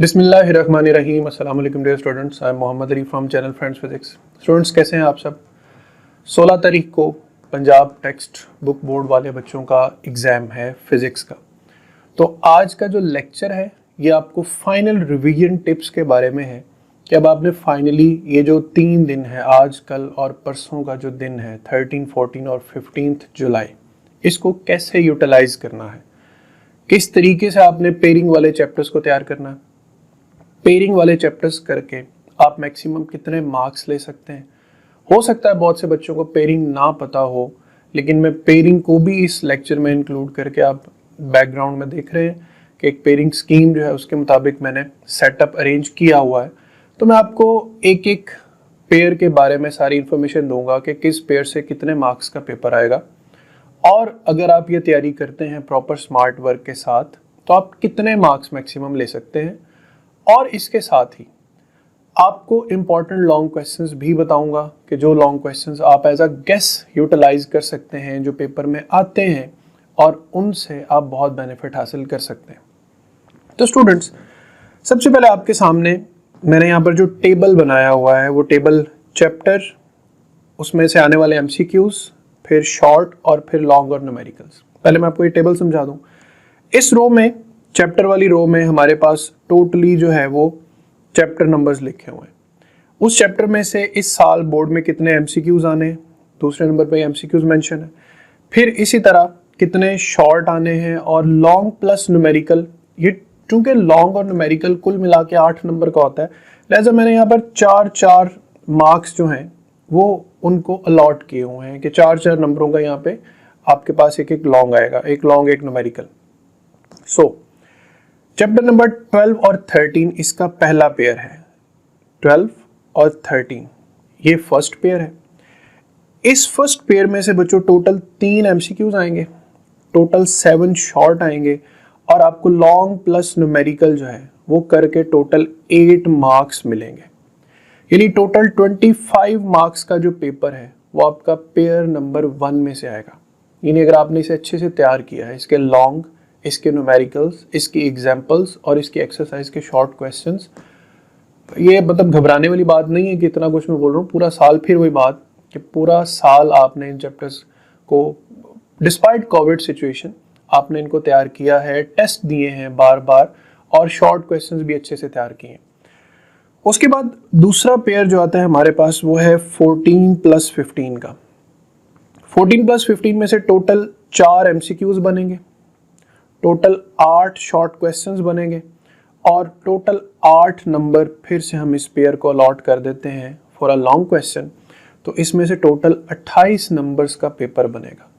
बिस्मिल्लाहिर्रहमानिर्रहीम। अस्सलाम वालेकुम dear students, I am Mohammad Ali from channel friends physics. Students कैसे हैं आप सब। 16 तारीख को पंजाब टेक्स्ट बुक बोर्ड वाले बच्चों का एग्ज़ाम है फिज़िक्स का। तो आज का जो लेक्चर है ये आपको फाइनल रिवीजन टिप्स के बारे में है कि अब आपने फाइनली ये जो 3 दिन है, आज कल और परसों का जो दिन है 13, 14 और 15 जुलाई, इसको कैसे यूटिलाइज़ करना है, किस तरीके से आपने पेयरिंग वाले चैप्टर्स को तैयार करना है। पेयरिंग वाले चैप्टर्स करके आप मैक्सिमम कितने मार्क्स ले सकते हैं। हो सकता है बहुत से बच्चों को पेयरिंग ना पता हो, लेकिन मैं पेयरिंग को भी इस लेक्चर में इंक्लूड करके, आप बैकग्राउंड में देख रहे हैं कि एक पेयरिंग स्कीम जो है उसके मुताबिक मैंने सेटअप अरेंज किया हुआ है। तो मैं आपको एक एक पेयर के बारे में सारी इन्फॉर्मेशन दूंगा कि किस पेयर से कितने मार्क्स का पेपर आएगा, और अगर आप ये तैयारी करते हैं प्रॉपर स्मार्ट वर्क के साथ तो आप कितने मार्क्स मैक्सिमम ले सकते हैं। और इसके साथ ही आपको इम्पॉर्टेंट लॉन्ग क्वेश्चंस भी बताऊंगा कि जो लॉन्ग क्वेश्चंस आप एज अ गेस यूटिलाइज कर सकते हैं, जो पेपर में आते हैं, और उनसे आप बहुत बेनिफिट हासिल कर सकते हैं। तो स्टूडेंट्स, सबसे पहले आपके सामने मैंने यहाँ पर जो टेबल बनाया हुआ है वो टेबल चैप्टर, उसमें से आने वाले MCQs, फिर शॉर्ट और फिर लॉन्ग और न्यूमेरिकल्स। पहले मैं आपको ये टेबल समझा दूं। इस रो में, चैप्टर वाली रो में हमारे पास टोटली जो है वो चैप्टर नंबर्स लिखे हुए हैं। उस चैप्टर में से इस साल बोर्ड में कितने MCQs आने हैं, दूसरे नंबर पे MCQs मेंशन है। फिर इसी तरह कितने शॉर्ट आने हैं, और लॉन्ग प्लस न्यूमेरिकल, ये चूंकि लॉन्ग और न्यूमेरिकल कुल मिला के 8 नंबर का होता है, लिहाजा मैंने यहाँ पर 4-4 मार्क्स जो हैं वो उनको अलॉट किए हुए हैं कि 4-4 नंबरों का यहाँ पे आपके पास एक एक लॉन्ग आएगा, एक लॉन्ग एक न्यूमेरिकल। सो चैप्टर नंबर 12 और 13 इसका पहला पेयर है। 12 और 13 ये फर्स्ट पेयर है। इस फर्स्ट पेयर में से बच्चों टोटल 3 MCQs आएंगे, टोटल 7 शॉर्ट आएंगे, और आपको लॉन्ग प्लस न्यूमेरिकल जो है वो करके टोटल 8 मार्क्स मिलेंगे। यानी टोटल 25 मार्क्स का जो पेपर है वो आपका पेयर नंबर 1 में से आएगा। यानी अगर आपने इसे अच्छे से तैयार किया है, इसके लॉन्ग, इसके न्यूमेरिकल्स, इसकी एग्जाम्पल्स और इसकी एक्सरसाइज के शॉर्ट क्वेश्चंस, ये मतलब घबराने वाली बात नहीं है कि इतना कुछ मैं बोल रहा हूँ। पूरा साल फिर वही बात कि पूरा साल आपने इन चैप्टर्स को डिस्पाइट कोविड सिचुएशन आपने इनको तैयार किया है, टेस्ट दिए हैं बार बार, और शॉर्ट क्वेश्चंस भी अच्छे से तैयार किए हैं। उसके बाद दूसरा पेयर जो आता है हमारे पास वो है 14 + 15 का। 14 + 15 में से टोटल 4 MCQs बनेंगे, टोटल 8 शॉर्ट क्वेश्चंस बनेंगे, और टोटल 8 नंबर फिर से हम इस पेयर को अलॉट कर देते हैं फॉर अ लॉन्ग क्वेश्चन। तो इसमें से टोटल 28 नंबर्स का पेपर बनेगा।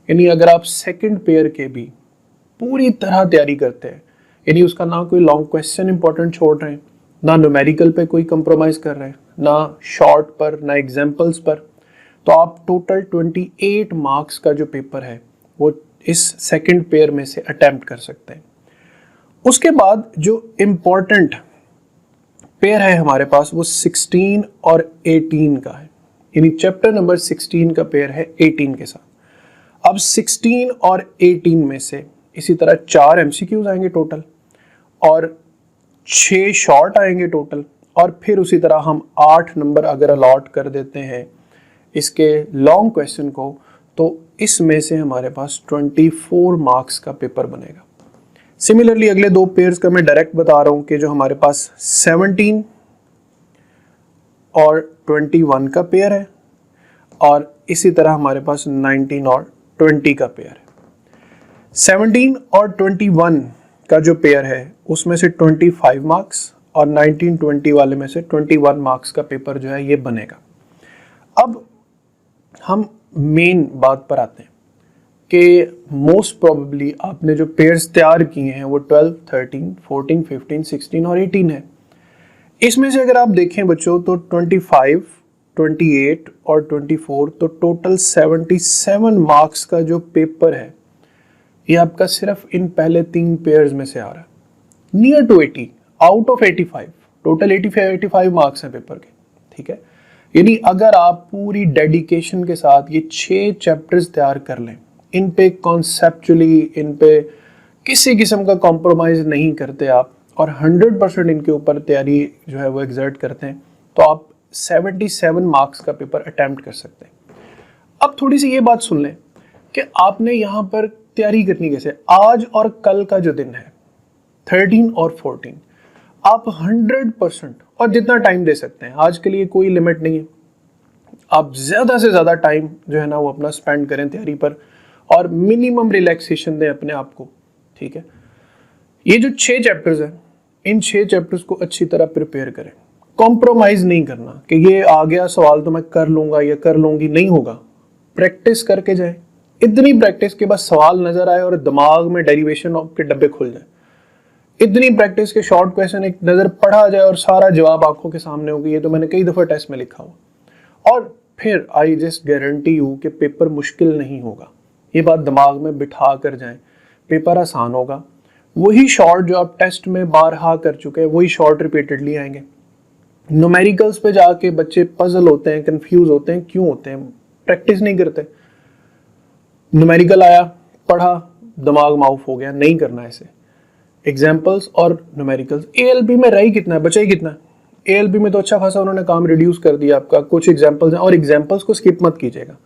यानी अगर आप सेकंड पेयर के भी पूरी तरह तैयारी करते हैं, यानी उसका ना कोई लॉन्ग क्वेश्चन इंपॉर्टेंट छोड़ रहे हैं, ना न्यूमेरिकल पे कोई कंप्रोमाइज कर रहे हैं, ना शॉर्ट पर, ना एग्जाम्पल्स पर, तो आप टोटल 28 मार्क्स का जो पेपर है वो इस सेकंड पेयर में से अटेम्प्ट कर सकते हैं। उसके बाद जो इम्पोर्टेंट पेयर है हमारे पास वो 16 और 18 का है। यानी चैप्टर नंबर 16 का पेयर है 18 के साथ। अब 16 और 18 में से इसी तरह 4 MCQs आएंगे टोटल, और 6 शॉर्ट आएंगे टोटल, और फिर उसी तरह हम 8 नंबर अगर अलॉट कर देते हैं इसके लॉन्ग क्वेश्चन को, तो इसमें से हमारे पास 24 मार्क्स का पेपर बनेगा। सिमिलरली अगले 2 पेयर्स का मैं डायरेक्ट बता रहा हूं कि जो हमारे पास 17 और 21 का पेयर है, और इसी तरह हमारे पास 19 और 20 का पेयर है। 17 और 21 का जो पेयर है उसमें से 25 मार्क्स, और 19-20 वाले में से 21 मार्क्स का पेपर जो है ये बनेगा। अब हम मेन बात पर आते हैं कि मोस्ट प्रोबेबली आपने जो पेयर्स तैयार किए हैं वो 12, 13, 14, 15, 16 और 18 है। इसमें से अगर आप देखें बच्चों तो 25, 28 और 24, तो टोटल 77 मार्क्स का जो पेपर है ये आपका सिर्फ इन पहले 3 पेयर्स में से आ रहा है। Near to 80 out of 85, total 85 marks हैं पेपर के। ठीक है, यानी अगर आप पूरी डेडिकेशन के साथ ये 6 चैप्टर्स तैयार कर लें, इन पे कॉन्सेप्चुअली, इन पे किसी किस्म का कॉम्प्रोमाइज नहीं करते आप, और 100% इनके ऊपर तैयारी जो है वो एग्जर्ट करते हैं तो आप 77 मार्क्स का पेपर अटैम्प्ट कर सकते हैं। अब थोड़ी सी ये बात सुन लें कि आपने यहाँ पर तैयारी करनी कैसे। आज और कल का जो दिन है 13 और 14 आप 100% और जितना टाइम दे सकते हैं, आज के लिए कोई लिमिट नहीं है, आप ज़्यादा से ज़्यादा टाइम जो है ना वो अपना स्पेंड करें तैयारी पर और मिनिमम रिलैक्सेशन दें अपने आप को, ठीक है। ये जो 6 चैप्टर्स हैं, इन 6 चैप्टर्स को अच्छी तरह प्रिपेयर करें, कॉम्प्रोमाइज़ नहीं करना कि ये आ गया सवाल तो मैं कर लूँगा या कर लूँगी, नहीं होगा। प्रैक्टिस करके जाए, इतनी प्रैक्टिस के बाद सवाल नज़र आए और दिमाग में डेरिवेशन के डब्बे खुल जाए, इतनी प्रैक्टिस के शॉर्ट क्वेश्चन एक नज़र पढ़ा जाए और सारा जवाब आंखों के सामने हो गई। ये तो मैंने कई दफ़ा टेस्ट में लिखा हुआ। और फिर आई जस्ट गारंटी यू कि पेपर मुश्किल नहीं होगा, ये बात दिमाग में बिठा कर जाएं, पेपर आसान होगा। वही शॉर्ट जो आप टेस्ट में बारहा कर चुके हैं वही शॉर्ट रिपीटेडली आएंगे। न्यूमेरिकल्स पे जाके बच्चे पजल होते हैं, कंफ्यूज होते हैं, क्यों होते हैं? प्रैक्टिस नहीं करते। न्यूमेरिकल आया, पढ़ा, दिमाग माउफ हो गया, नहीं करना ऐसे। एग्जाम्पल्स और न्यूमेरिकल्स, एएलपी में रही कितना है, बचा ही कितना है। एएलपी में तो अच्छा खासा उन्होंने काम रिड्यूस कर दिया आपका, कुछ एग्जाम्पल्स हैं और एग्जाम्पल्स को स्किप मत कीजिएगा।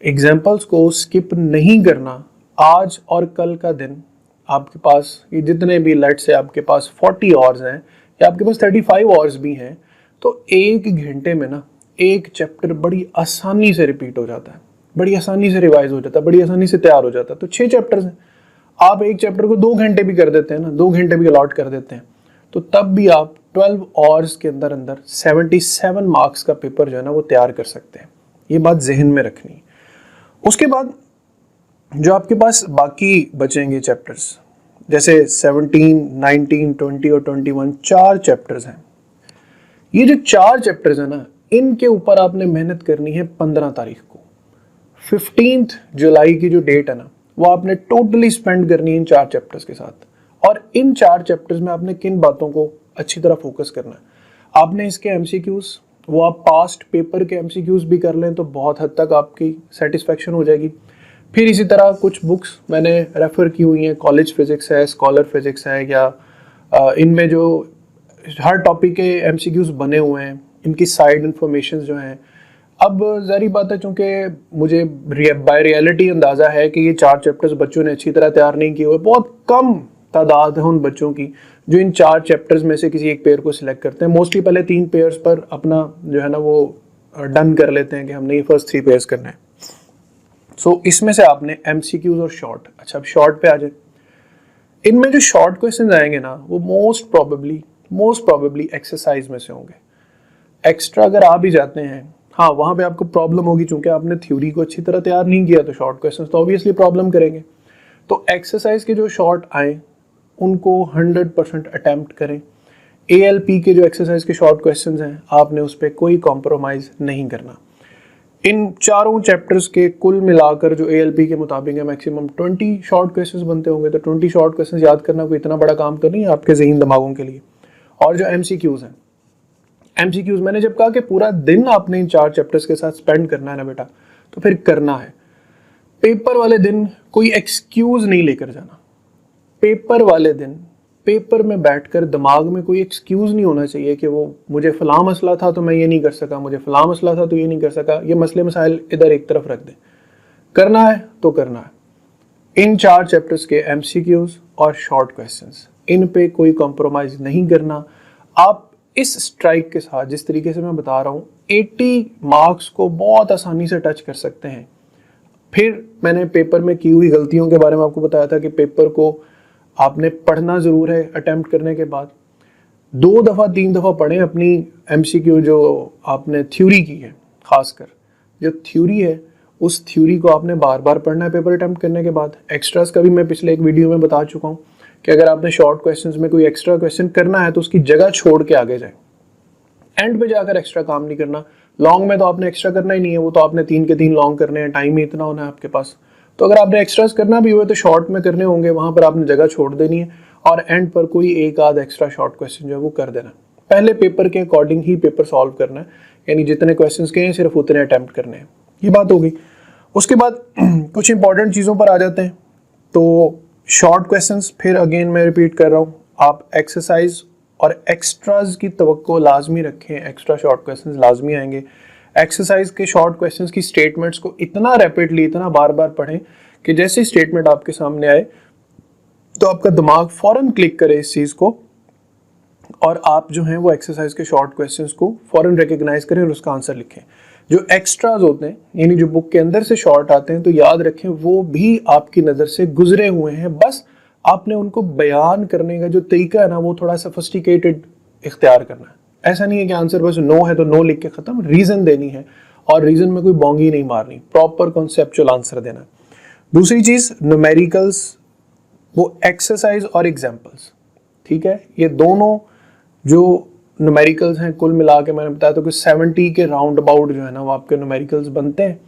एग्जाम्पल्स को स्किप नहीं करना। आज और कल का दिन आपके पास ये जितने भी लेट से आपके पास 40 आवर्स हैं या आपके पास 35 आवर्स भी हैं, तो 1 घंटे में ना एक चैप्टर बड़ी आसानी से रिपीट हो जाता है, बड़ी आसानी से रिवाइज हो जाता है, बड़ी आसानी से तैयार हो जाता है। तो 6 चैप्टर्स हैं, आप एक चैप्टर को 2 घंटे भी कर देते हैं ना, 2 घंटे भी अलॉट कर देते हैं, तो तब भी आप 12 आवर्स के अंदर अंदर 77 मार्क्स का पेपर जो है ना वो तैयार कर सकते हैं। ये बात जहन में रखनी। उसके बाद जो आपके पास बाकी बचेंगे चैप्टर्स, जैसे 17, 19, 20 और 21, 4 चैप्टर्स हैं। ये जो 4 चैप्टर्स हैं ना, इनके ऊपर आपने मेहनत करनी है 15 तारीख को। 15 जुलाई की जो डेट है ना, वो आपने टोटली स्पेंड करनी है इन 4 चैप्टर्स के साथ। और इन 4 चैप्टर्स में आपने किन बातों को अच्छी तरह फोकस करना है। आपने इसके एमसीक्यूज, वो आप पास्ट पेपर के एमसीक्यूज भी कर लें तो बहुत हद तक आपकी सेटिस्फेक्शन हो जाएगी। फिर इसी तरह कुछ बुक्स मैंने रेफ़र की हुई हैं, कॉलेज फिजिक्स है, स्कॉलर फिजिक्स है, या इनमें जो हर टॉपिक के एमसीक्यूज बने हुए हैं, इनकी साइड इन्फॉर्मेशन जो हैं। अब ज़ाहिर बात है, चूँकि मुझे बाय रियलिटी अंदाज़ा है कि ये 4 चैप्टर्स बच्चों ने अच्छी तरह तैयार नहीं किए हुए। बहुत कम तादाद है उन बच्चों की जो इन 4 चैप्टर्स में से किसी एक पेयर को सिलेक्ट करते हैं। मोस्टली पहले 3 पेयर्स पर अपना जो है ना वो डन कर लेते हैं कि हमने ये फर्स्ट 3 पेयर्स करना है। सो इसमें से आपने एमसीक्यूज और शॉर्ट, अच्छा अब शॉर्ट पे आ जाए। इनमें जो शॉर्ट क्वेश्चन आएंगे ना, वो मोस्ट प्रॉबेबली एक्सरसाइज में से होंगे। एक्स्ट्रा अगर आ भी जाते हैं, हाँ वहाँ पे आपको प्रॉब्लम होगी, चूंकि आपने थ्योरी को अच्छी तरह तैयार नहीं किया, तो शॉर्ट क्वेश्चंस तो ऑब्वियसली प्रॉब्लम करेंगे। तो एक्सरसाइज के जो शॉर्ट आए उनको 100% अटैम्प्ट करें। एएलपी के जो एक्सरसाइज के शॉर्ट क्वेश्चंस हैं, आपने उस पर कोई कॉम्प्रोमाइज़ नहीं करना। इन 4 चैप्टर्स के कुल मिलाकर जो एएलपी के मुताबिक है मैक्सिमम 20 शॉर्ट क्वेश्चंस बनते होंगे। तो 20 शॉर्ट क्वेश्चंस याद करना कोई इतना बड़ा काम तो नहीं है आपके ज़हन दिमागों के लिए। और जो एमसीक्यूज़ हैं, एमसीक्यूज़ मैंने जब कहा कि पूरा दिन आपने इन 4 चैप्टर्स के साथ स्पेंड करना है ना बेटा, तो फिर करना है। पेपर वाले दिन कोई एक्सक्यूज़ नहीं लेकर जाना। पेपर वाले दिन पेपर में बैठकर दिमाग में कोई एक्सक्यूज़ नहीं होना चाहिए कि वो मुझे फ़लाँ मसला था तो मैं ये नहीं कर सका, मुझे फ़लाँ मसला था तो ये नहीं कर सका। ये मसले मसाइल इधर एक तरफ रख दें, करना है तो करना है। इन 4 चैप्टर्स के एमसीक्यूज़ और शॉर्ट क्वेश्चंस, इन पे कोई कॉम्प्रोमाइज़ नहीं करना। आप इस स्ट्राइक के साथ जिस तरीके से मैं बता रहा हूँ 80 मार्क्स को बहुत आसानी से टच कर सकते हैं। फिर मैंने पेपर में की हुई गलतियों के बारे में आपको बताया था कि पेपर को आपने पढ़ना ज़रूर है अटेम्प्ट करने के बाद। 2 दफ़ा 3 दफ़ा पढ़ें अपनी एमसीक्यू जो आपने थ्योरी की है। खासकर जो थ्योरी है उस थ्योरी को आपने बार बार पढ़ना है पेपर अटेम्प्ट करने के बाद। एक्स्ट्रास का भी मैं पिछले एक वीडियो में बता चुका हूँ कि अगर आपने शॉर्ट क्वेश्चंस में कोई एक्स्ट्रा क्वेश्चन करना है तो उसकी जगह छोड़ के आगे जाए, एंड पे जाकर एक्स्ट्रा काम नहीं करना। लॉन्ग में तो आपने एक्स्ट्रा करना ही नहीं है, वो तो आपने 3 के 3 लॉन्ग करने हैं, टाइम ही इतना होना है आपके पास। तो अगर आपने एक्स्ट्रास करना भी हुए तो शॉर्ट में करने होंगे, वहां पर आपने जगह छोड़ देनी है और एंड पर कोई एक आध एक्स्ट्रा शॉर्ट क्वेश्चन जो है वो कर देना। पहले पेपर के अकॉर्डिंग ही पेपर सॉल्व करना है, यानी जितने क्वेश्चंस के हैं सिर्फ उतने अटेम्प्ट करने हैं। ये बात हो गई। उसके बाद कुछ इंपॉर्टेंट चीज़ों पर आ जाते हैं। तो शॉर्ट क्वेश्चंस फिर अगेन मैं रिपीट कर रहा हूँ, आप एक्सरसाइज और एक्स्ट्राज की तवक्को लाजमी रखें, एक्स्ट्रा शॉर्ट क्वेश्चंस लाजमी आएंगे। एक्सरसाइज के शॉर्ट क्वेश्चंस की स्टेटमेंट्स को इतना रैपिडली, इतना बार बार पढ़ें कि जैसे स्टेटमेंट आपके सामने आए तो आपका दिमाग फौरन क्लिक करे इस चीज़ को और आप जो हैं वो एक्सरसाइज के शॉर्ट क्वेश्चंस को फौरन रिकग्नाइज करें और उसका आंसर लिखें। जो एक्स्ट्राज होते हैं यानी जो बुक के अंदर से शॉर्ट आते हैं, तो याद रखें वो भी आपकी नज़र से गुजरे हुए हैं, बस आपने उनको बयान करने का जो तरीका है ना वो थोड़ा सोफिस्टिकेटेड इख्तियार करना है। ऐसा नहीं है कि आंसर बस नो है तो नो लिख के ख़त्म, रीज़न देनी है और रीज़न में कोई बोंगी नहीं मारनी, प्रॉपर कॉन्सेप्चुअल आंसर देना है। दूसरी चीज़ न्यूमेरिकल्स, वो एक्सरसाइज और एग्जाम्पल्स, ठीक है, ये दोनों जो न्यूमेरिकल्स हैं कुल मिला के मैंने बताया तो कि 70 के राउंड अबाउट जो है ना वो आपके न्यूमेरिकल्स बनते हैं,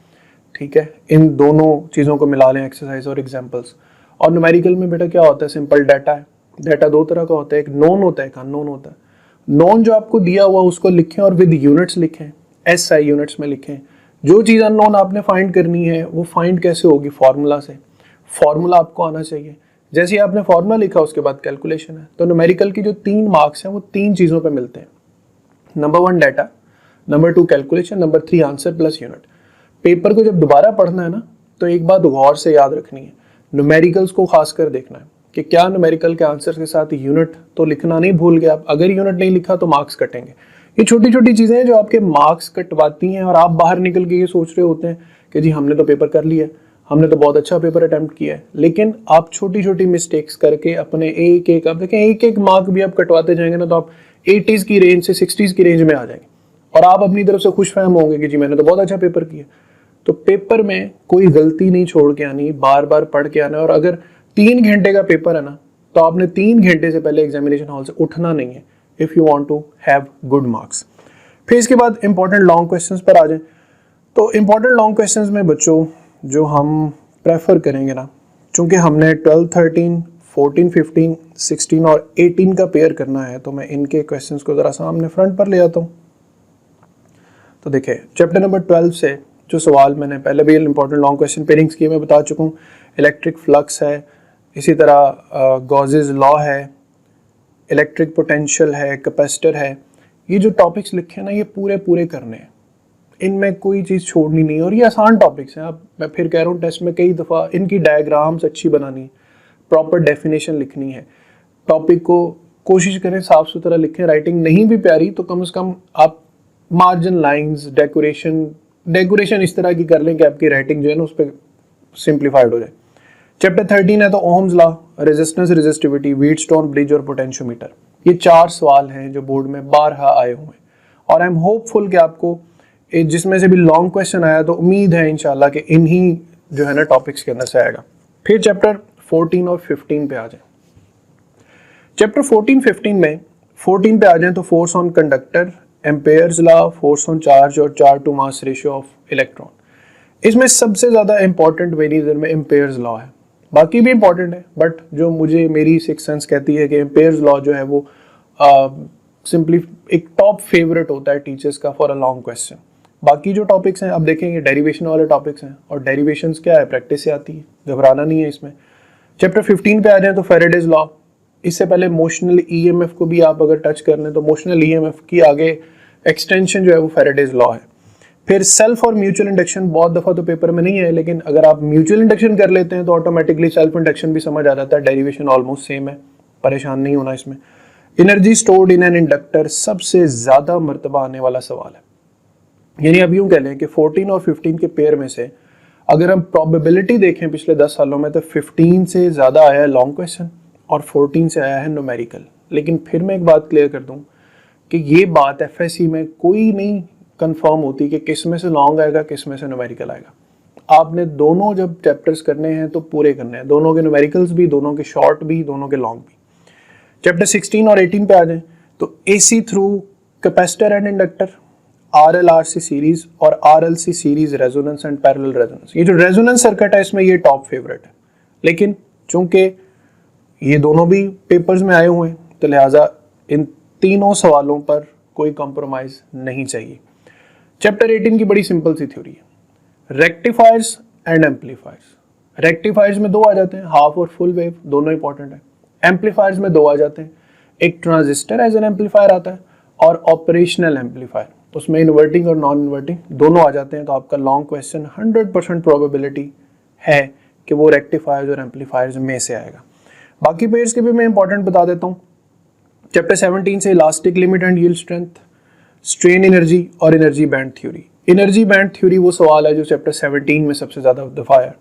ठीक है। इन दोनों चीज़ों को मिला लें, एक्सरसाइज और एग्जाम्पल्स। और न्यूमेरिकल में बेटा क्या होता है, सिंपल डाटा है। डाटा दो तरह का होता है, एक नोन होता है, एक अननोन होता है। नोन जो आपको दिया हुआ उसको लिखें और विद यूनिट्स लिखें, SI यूनिट्स में लिखें। जो चीज़ अननोन आपने फाइंड करनी है वो फाइंड कैसे होगी, फार्मूला से। फार्मूला आपको आना चाहिए। जैसे ही आपने फार्मूला लिखा उसके बाद कैलकुलेशन है। तो न्यूमेरिकल की जो 3 मार्क्स हैं वो 3 चीज़ों पे मिलते हैं। Number 1 data, number 2 calculation, number 3 answer plus unit. Paper को जब दोबारा पढ़ना है ना तो एक बात गौर से याद रखनी है, न्यूमेरिकल्स को खासकर देखना है कि क्या न्यूमेरिकल के आंसर के साथ यूनिट तो लिखना नहीं भूल गए आप। अगर यूनिट नहीं लिखा तो मार्क्स कटेंगे। ये छोटी छोटी चीज़ें हैं जो आपके मार्क्स कटवाती हैं और आप बाहर निकल के ये सोच रहे होते हैं कि जी हमने तो पेपर कर लिया, हमने तो बहुत अच्छा पेपर अटेम्प्ट किया है, लेकिन आप छोटी छोटी मिस्टेक्स करके अपने एक आप देखें एक मार्क भी आप कटवाते जाएंगे ना तो आप 80s की रेंज से 60s की रेंज में आ जाएंगे और आप अपनी तरफ से खुश फहम होंगे कि जी मैंने तो बहुत अच्छा पेपर किया। तो पेपर में कोई गलती नहीं छोड़ के आनी, बार बार पढ़ के आना। और अगर 3 घंटे का पेपर है ना तो आपने 3 घंटे से पहले एग्जामिनेशन हॉल से उठना नहीं है if you want to have good marks. फिर इसके बाद इंपॉर्टेंट लॉन्ग क्वेश्चंस पर आ जाएं। तो इंपॉर्टेंट लॉन्ग क्वेश्चंस में बच्चों जो हम प्रेफर करेंगे ना, चूंकि हमने 12, 13, 14, 15, 16 और 18 का पेयर करना है तो मैं इनके क्वेश्चंस को ज़रा सामने फ्रंट पर ले आता हूँ। तो देखिए चैप्टर नंबर 12 से जो सवाल मैंने पहले भी इंपॉर्टेंट लॉन्ग क्वेश्चन पेयरिंग्स किए मैं बता चुका हूँ। इलेक्ट्रिक फ्लक्स है, इसी तरह गॉसेस लॉ है, इलेक्ट्रिक पोटेंशियल है, कैपेसिटर है। ये जो टॉपिक्स लिखे हैं ना ये पूरे पूरे करने हैं, इनमें कोई चीज़ छोड़नी नहीं है और ये आसान टॉपिक्स हैं। आप मैं फिर कह रहा हूँ टेस्ट में कई दफ़ा इनकी डायग्राम्स अच्छी बनानी, प्रॉपर डेफिनेशन लिखनी है। टॉपिक को कोशिश करें साफ़ सुथरा लिखें, राइटिंग नहीं भी प्यारी तो कम से कम आप मार्जिन लाइंस, डेकोरेशन इस तरह की कर लें कि आपकी राइटिंग जो है ना उस पर सिंप्लीफाइड हो जाए। चैप्टर 13 है तो Ohm's law, resistance, resistivity, Wheatstone bridge और पोटेंशियोमीटर। ये 4 सवाल हैं जो बोर्ड में बारहा आए हुए हैं और आई एम होपफुल कि आपको जिसमें से भी लॉन्ग क्वेश्चन आया तो उम्मीद है इंशाल्लाह कि इन्हीं जो है ना टॉपिक्स के अंदर से आएगा। फिर चैप्टर 14 और 15 पे आ जाए। चैप्टर 14, 15 में 14 पे आ जाए तो force on conductor, Ampere's law, force on charge और charge to mass ratio of electron. इसमें सबसे ज़्यादा इंपॉर्टेंट मेरी नज़र में एम्पेयर्स लॉ है, बाकी भी इंपॉर्टेंट है बट जो मुझे मेरी सिक्स सेंस कहती है कि एम्पेयर्स लॉ जो है वो सिंपली एक टॉप फेवरेट होता है टीचर्स का फॉर अ लॉन्ग क्वेश्चन। बाकी जो टॉपिक्स हैं आप देखेंगे डेरिवेशन वाले टॉपिक्स हैं और डेरिवेशंस क्या है, प्रैक्टिस से आती है, घबराना नहीं है इसमें। चैप्टर 15 पे आ जाए तो फैराडेज लॉ। इससे पहले मोशनल ईएमएफ को भी आप अगर टच कर लें तो मोशनल ईएमएफ की आगे एक्सटेंशन जो है वो फैराडेज लॉ है। फिर सेल्फ और म्यूचुअल इंडक्शन बहुत दफ़ा तो पेपर में नहीं है, लेकिन अगर आप म्यूचुअल इंडक्शन कर लेते हैं तो ऑटोमेटिकली सेल्फ इंडक्शन भी समझ आ जाता है। डेरिवेशन ऑलमोस्ट सेम है, परेशान नहीं होना इसमें। Energy stored in an inductor सबसे ज़्यादा मरतबा आने वाला सवाल है। यानी अब यूँ कह लें कि 14 और 15 के पेयर में से अगर हम प्रोबेबिलिटी देखें पिछले 10 सालों में तो 15 से ज़्यादा आया है लॉन्ग क्वेश्चन और 14 से आया है न्यूमेरिकल। लेकिन फिर मैं एक बात क्लियर कर दूं कि ये बात एफएससी में कोई नहीं कंफर्म होती कि किस में से लॉन्ग आएगा किस में से न्यूमेरिकल आएगा। आपने दोनों जब चैप्टर्स करने हैं तो पूरे करने हैं, दोनों के न्यूमेरिकल्स भी, दोनों के शॉर्ट भी, दोनों के लॉन्ग भी। चैप्टर 16 और 18 पे आ जाएं तो AC through capacitor and inductor, RLRC series और RLC series resonance and parallel resonance. ये जो रेजोनेंस सर्किट है इसमें ये टॉप फेवरेट है, लेकिन चूंकि ये दोनों भी पेपर्स में आए हुए हैं तो लिहाजा इन तीनों सवालों पर कोई कॉम्प्रोमाइज नहीं चाहिए। चैप्टर 18 की बड़ी सिंपल सी थ्योरी है, रेक्टिफायर्स एंड एम्पलीफायर्स। रेक्टिफायर्स में 2 आ जाते हैं, हाफ और फुल वेव, दोनों इंपॉर्टेंट है। एम्पलीफायर्स में 2 आ जाते हैं, एक ट्रांजिस्टर एज एन एम्पलीफायर आता है और ऑपरेशनल एम्पलीफायर, उसमें इन्वर्टिंग और नॉन इन्वर्टिंग दोनों आ जाते हैं। तो आपका लॉन्ग क्वेश्चन 100% प्रोबेबिलिटी है कि वो रेक्टिफायर्स और एम्पलीफायर्स में से आएगा। बाकी पेयर्स के भी मैं इंपॉर्टेंट बता देता हूँ। चैप्टर 17 से elastic limit and yield strength, strain energy और energy band theory. Energy band theory वो सवाल है जो चैप्टर 17 में सबसे ज़्यादा दफ़ा है।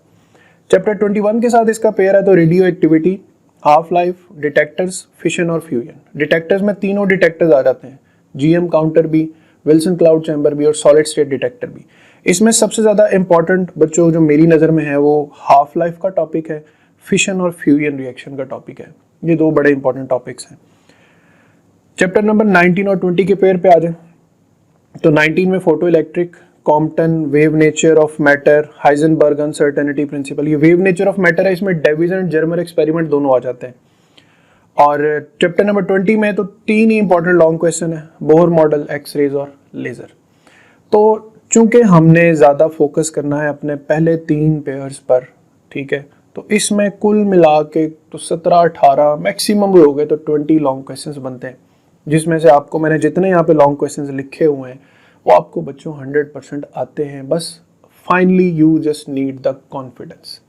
चैप्टर 21 के साथ इसका पेयर है तो radio activity, half life, detectors, fission और फ्यूजन। डिटेक्टर्स में तीनों डिटेक्टर्स आ जाते हैं, जीएम काउंटर भी, विल्सन क्लाउड चैम्बर भी और सॉलिड स्टेट डिटेक्टर भी। इसमें सबसे ज़्यादा इंपॉर्टेंट बच्चों जो मेरी नज़र में है वो हाफ लाइफ का टॉपिक है, फिशन और फ्यूजन रिएक्शन का टॉपिक है। ये दो बड़े इंपॉर्टेंट टॉपिक्स हैं। चैप्टर नंबर 19 और 20 के पेयर पे आ जाए तो 19 में photo electric, Compton, wave nature of matter, Heisenberg uncertainty principle. ये वेव नेचर ऑफ मैटर है, इसमें डेविसन जर्मर एक्सपेरिमेंट दोनों आ जाते हैं। और चैप्टर नंबर 20 में तो तीन ही इंपॉर्टेंट लॉन्ग क्वेश्चन है, बोहर मॉडल, एक्सरेज और लेजर। तो चूंकि हमने ज़्यादा फोकस करना है अपने पहले तीन पेयर्स पर, ठीक है, तो इसमें कुल मिला के तो 17-18 मैक्सिमम भी हो गए तो 20 लॉन्ग क्वेश्चंस बनते हैं, जिसमें से आपको मैंने जितने यहाँ पे लॉन्ग क्वेश्चंस लिखे हुए हैं वो आपको बच्चों 100% आते हैं। बस finally you just need the confidence,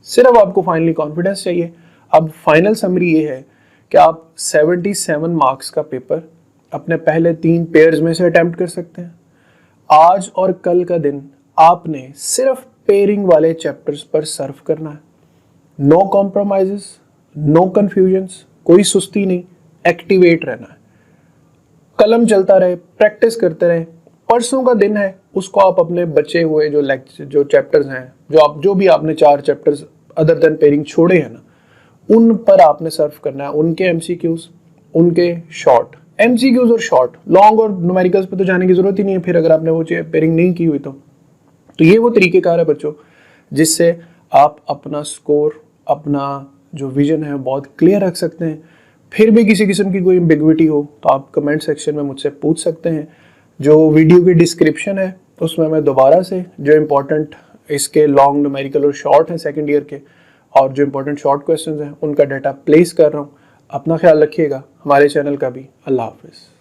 सिर्फ आपको फाइनली कॉन्फिडेंस चाहिए। अब फाइनल समरी ये है कि आप 77 मार्क्स का पेपर अपने पहले तीन पेयर्स में से अटेम्प्ट कर सकते हैं। आज और कल का दिन आपने सिर्फ पेयरिंग वाले चैप्टर्स पर सर्व करना है। नो कॉम्प्रोमाइजेस, नो कंफ्यूजन्स, कोई सुस्ती नहीं, एक्टिवेट रहना है, कलम चलता रहे, प्रैक्टिस करते रहे। परसों का दिन है, उसको आप अपने बचे हुए जो चैप्टर्स हैं, जो भी आपने 4 चैप्टर्स अदर देन पेयरिंग छोड़े हैं ना, उन पर आपने सर्व करना है। उनके एमसीक्यूज, उनके शॉर्ट एमसीक्यूज और शॉर्ट, लॉन्ग और न्यूमेरिकल्स पे तो जाने की जरूरत ही नहीं है फिर, अगर आपने वो पेयरिंग नहीं की हुई तो ये वो तरीकेकार है बच्चों जिससे आप अपना स्कोर, अपना जो विजन है बहुत क्लियर रख सकते हैं। फिर भी किसी किस्म की कोई एम्बिग्विटी हो तो आप कमेंट सेक्शन में मुझसे पूछ सकते हैं। जो वीडियो की डिस्क्रिप्शन है उसमें मैं दोबारा से जो इम्पोर्टेंट इसके लॉन्ग, न्यूमेरिकल और शॉर्ट हैं सेकंड ईयर के, और जो इम्पोर्टेंट शॉर्ट क्वेश्चंस हैं उनका डाटा प्लेस कर रहा हूँ। अपना ख्याल रखिएगा, हमारे चैनल का भी। अल्लाह हाफिज़।